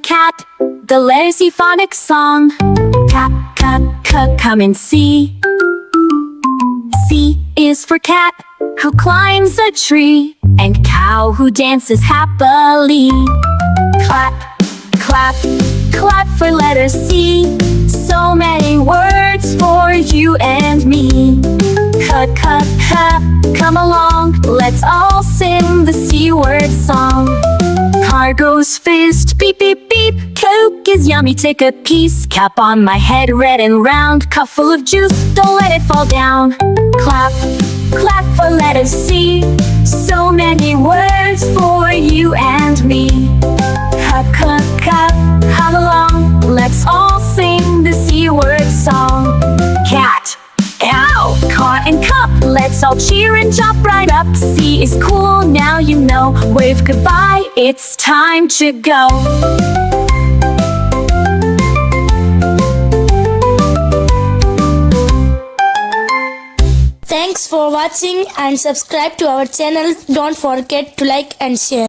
cat. The letter C phonics song. Cat, cat, cat, come and see. C is for cat, who climbs a tree, and cow who dances happily. Clap, clap, clap for letter C. So many words for you and me. Cut, cut, cut, come along, let's all sing the C word song. Car goes fast, beep, beep, beep. Coke is yummy, take a piece. Cap on my head, red and round. Cup full of juice, don't let it fall down. Clap, clap for letter C. So many words for you and me. Cut, cut, cut, come along, let's all sing the C word song. Cat, cow, car and cup, let's all cheer and jump right up. C is cool, now you know. Wave goodbye, it's time to go. Thanks for watching and subscribe to our channel. Don't forget to like and share.